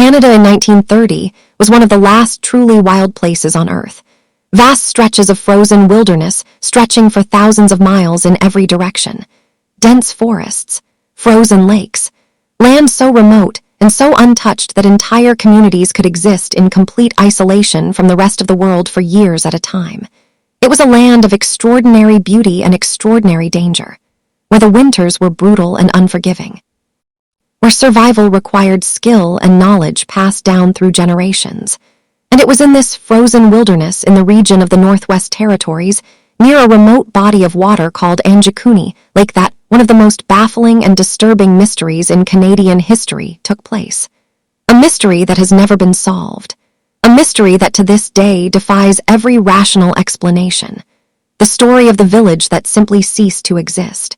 Canada in 1930 was one of the last truly wild places on Earth. Vast stretches of frozen wilderness stretching for thousands of miles in every direction. Dense forests, frozen lakes, land so remote and so untouched that entire communities could exist in complete isolation from the rest of the world for years at a time. It was a land of extraordinary beauty and extraordinary danger, where the winters were brutal and unforgiving, where survival required skill and knowledge passed down through generations. And it was in this frozen wilderness in the region of the Northwest Territories, near a remote body of water called Anjikuni Lake, that one of the most baffling and disturbing mysteries in Canadian history took place. A mystery that has never been solved. A mystery that to this day defies every rational explanation. The story of the village that simply ceased to exist.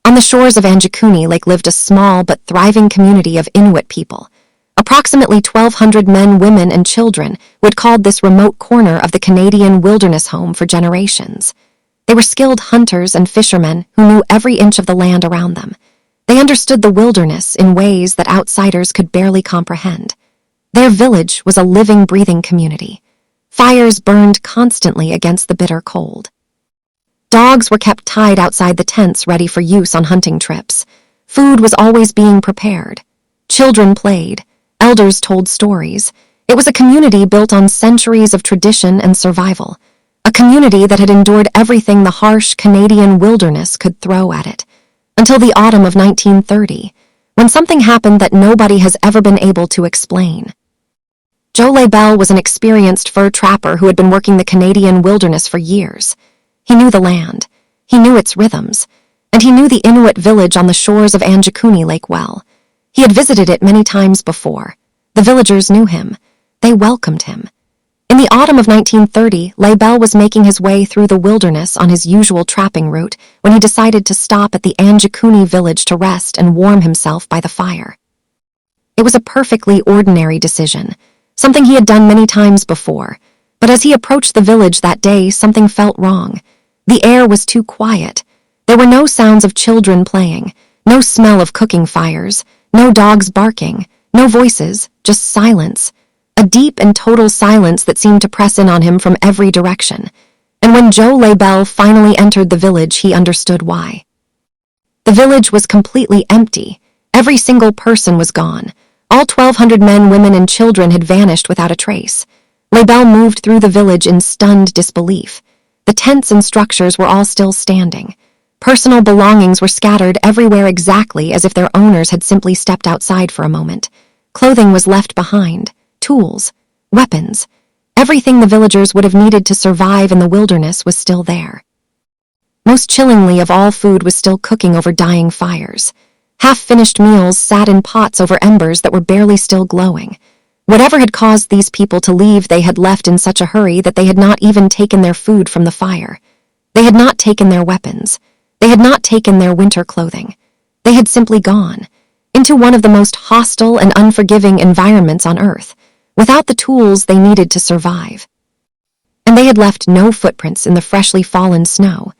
On the shores of Anjikuni Lake lived a small but thriving community of Inuit people, approximately 1,200 men, women, and children who had called this remote corner of the Canadian wilderness home for generations. They were skilled hunters and fishermen who knew every inch of the land around them. They understood the wilderness in ways that outsiders could barely comprehend. Their village was a living, breathing community. Fires burned constantly against the bitter cold. Dogs were kept tied outside the tents ready for use on hunting trips. Food was always being prepared. Children played. Elders told stories. It was a community built on centuries of tradition and survival. A community that had endured everything the harsh Canadian wilderness could throw at it. Until the autumn of 1930, when something happened that nobody has ever been able to explain. Joe Labelle was an experienced fur trapper who had been working the Canadian wilderness for years. He knew the land, he knew its rhythms, and he knew the Inuit village on the shores of Anjikuni Lake well. He had visited it many times before. The villagers knew him. They welcomed him. In the autumn of 1930, Labelle was making his way through the wilderness on his usual trapping route when he decided to stop at the Anjikuni village to rest and warm himself by the fire. It was a perfectly ordinary decision, something he had done many times before, but as he approached the village that day, something felt wrong. The air was too quiet. There were no sounds of children playing, no smell of cooking fires, no dogs barking, no voices, just silence. A deep and total silence that seemed to press in on him from every direction. And when Joe Labelle finally entered the village, he understood why. The village was completely empty. Every single person was gone. All 1,200 men, women, and children had vanished without a trace. Labelle moved through the village in stunned disbelief. The tents and structures were all still standing. Personal belongings were scattered everywhere exactly as if their owners had simply stepped outside for a moment. Clothing was left behind. Tools, weapons, everything the villagers would have needed to survive in the wilderness was still there. Most chillingly of all, food was still cooking over dying fires. Half-finished meals sat in pots over embers that were barely still glowing. Whatever had caused these people to leave, they had left in such a hurry that they had not even taken their food from the fire. They had not taken their weapons. They had not taken their winter clothing. They had simply gone into one of the most hostile and unforgiving environments on Earth, without the tools they needed to survive. And they had left no footprints in the freshly fallen snow.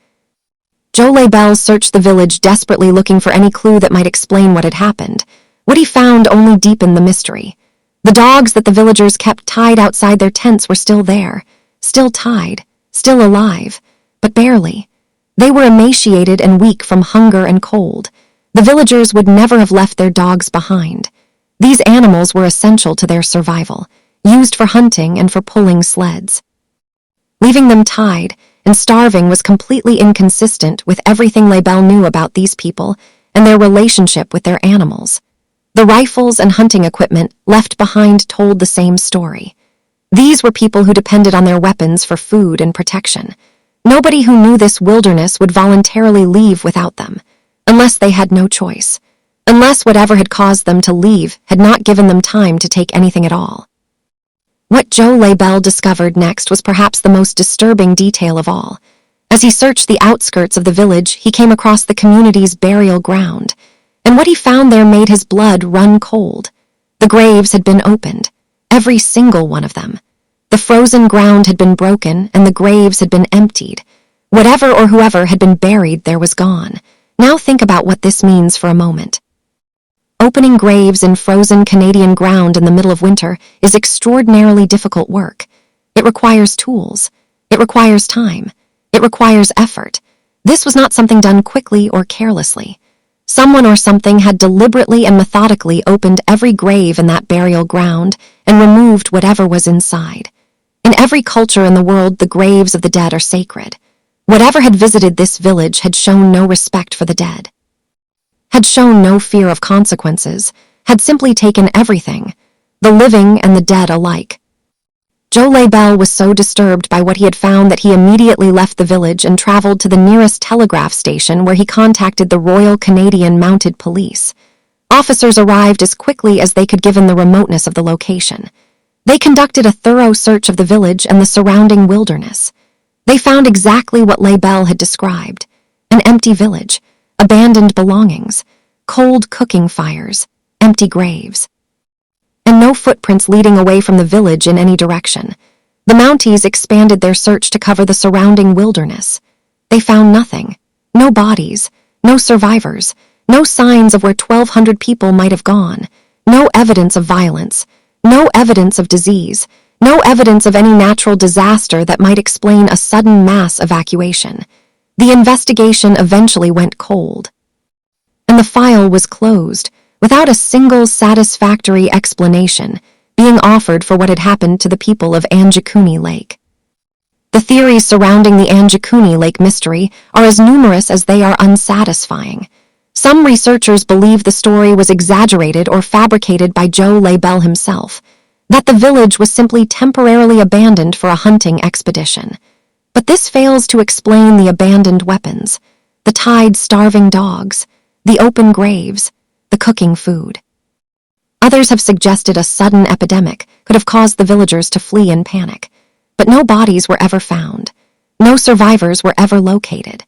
Joe Labelle searched the village, desperately looking for any clue that might explain what had happened. What he found only deepened the mystery. The dogs that the villagers kept tied outside their tents were still there, still tied, still alive, but barely. They were emaciated and weak from hunger and cold. The villagers would never have left their dogs behind. These animals were essential to their survival, used for hunting and for pulling sleds. Leaving them tied and starving was completely inconsistent with everything Labelle knew about these people and their relationship with their animals. The rifles and hunting equipment left behind told the same story. These were people who depended on their weapons for food and protection. Nobody who knew this wilderness would voluntarily leave without them, unless they had no choice. Unless whatever had caused them to leave had not given them time to take anything at all. What Joe Labelle discovered next was perhaps the most disturbing detail of all. As he searched the outskirts of the village, he came across the community's burial ground, and what he found there made his blood run cold. The graves had been opened, every single one of them. The frozen ground had been broken, and the graves had been emptied. Whatever or whoever had been buried there was gone. Now think about what this means for a moment. Opening graves in frozen Canadian ground in the middle of winter is extraordinarily difficult work. It requires tools. It requires time. It requires effort. This was not something done quickly or carelessly. Someone or something had deliberately and methodically opened every grave in that burial ground and removed whatever was inside. In every culture in the world, the graves of the dead are sacred. Whatever had visited this village had shown no respect for the dead, had shown no fear of consequences, had simply taken everything, the living and the dead alike. Joe Labelle was so disturbed by what he had found that he immediately left the village and traveled to the nearest telegraph station where he contacted the Royal Canadian Mounted Police. Officers arrived as quickly as they could given the remoteness of the location. They conducted a thorough search of the village and the surrounding wilderness. They found exactly what Labelle had described: an empty village, abandoned belongings, cold cooking fires, empty graves, and no footprints leading away from the village in any direction. The Mounties expanded their search to cover the surrounding wilderness. They found nothing. No bodies, no survivors, no signs of where 1,200 people might have gone, no evidence of violence, no evidence of disease, no evidence of any natural disaster that might explain a sudden mass evacuation. The investigation eventually went cold, and the file was closed, without a single satisfactory explanation being offered for what had happened to the people of Anjikuni Lake. The theories surrounding the Anjikuni Lake mystery are as numerous as they are unsatisfying. Some researchers believe the story was exaggerated or fabricated by Joe Labelle himself, that the village was simply temporarily abandoned for a hunting expedition. But this fails to explain the abandoned weapons, the tied, starving dogs, the open graves, the cooking food. Others have suggested a sudden epidemic could have caused the villagers to flee in panic, but no bodies were ever found. No survivors were ever located.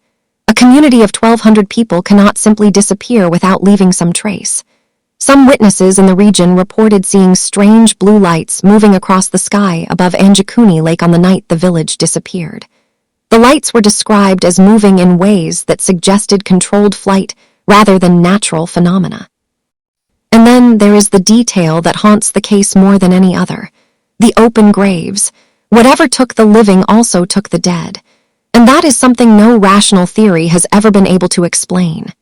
A community of 1,200 people cannot simply disappear without leaving some trace. Some witnesses in the region reported seeing strange blue lights moving across the sky above Anjikuni Lake on the night the village disappeared. The lights were described as moving in ways that suggested controlled flight rather than natural phenomena. And then there is the detail that haunts the case more than any other: the open graves. Whatever took the living also took the dead, and that is something no rational theory has ever been able to explain.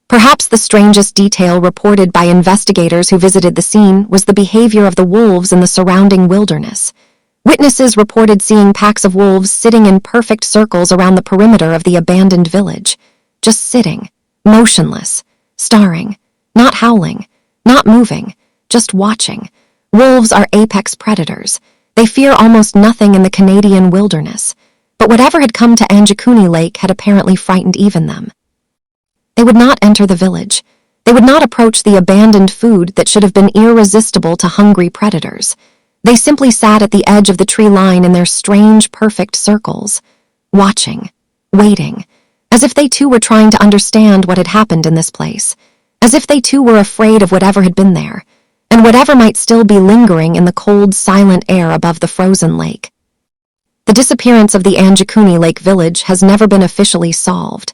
Perhaps the strangest detail reported by investigators who visited the scene was the behavior of the wolves in the surrounding wilderness. Witnesses reported seeing packs of wolves sitting in perfect circles around the perimeter of the abandoned village, just sitting, motionless, staring, not howling, not moving, just watching. Wolves are apex predators. They fear almost nothing in the Canadian wilderness, but whatever had come to Anjikuni Lake had apparently frightened even them. They would not enter the village. They would not approach the abandoned food that should have been irresistible to hungry predators. They simply sat at the edge of the tree line in their strange, perfect circles, watching, waiting, as if they too were trying to understand what had happened in this place, as if they too were afraid of whatever had been there, and whatever might still be lingering in the cold, silent air above the frozen lake. The disappearance of the Anjikuni Lake village has never been officially solved.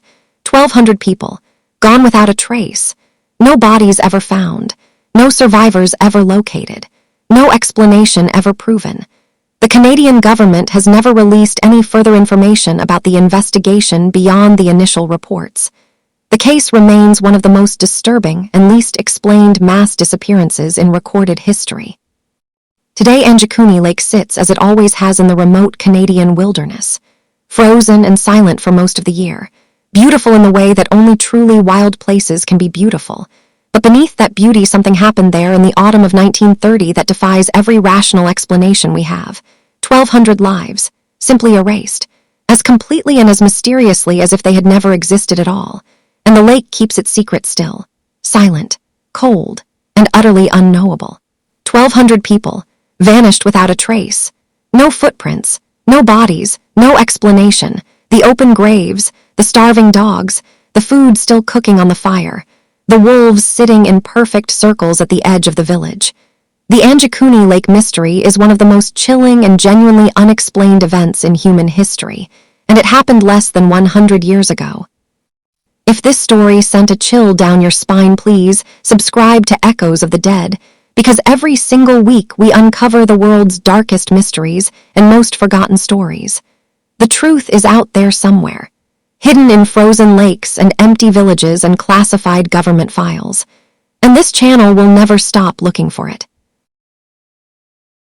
1,200 people, gone without a trace, no bodies ever found, no survivors ever located, no explanation ever proven. The Canadian government has never released any further information about the investigation beyond the initial reports. The case remains one of the most disturbing and least explained mass disappearances in recorded history. Today, Anjikuni Lake sits as it always has in the remote Canadian wilderness, frozen and silent for most of the year, beautiful in the way that only truly wild places can be beautiful. But beneath that beauty, something happened there in the autumn of 1930 that defies every rational explanation we have. 1,200 lives, simply erased, as completely and as mysteriously as if they had never existed at all. And the lake keeps its secret still, silent, cold, and utterly unknowable. 1,200 people, vanished without a trace. No footprints, no bodies, no explanation. The open graves, the starving dogs, the food still cooking on the fire, the wolves sitting in perfect circles at the edge of the village. The Anjikuni Lake mystery is one of the most chilling and genuinely unexplained events in human history, and it happened less than 100 years ago. If this story sent a chill down your spine, please subscribe to Echoes of the Dead, because every single week we uncover the world's darkest mysteries and most forgotten stories. The truth is out there somewhere, hidden in frozen lakes and empty villages and classified government files. And this channel will never stop looking for it.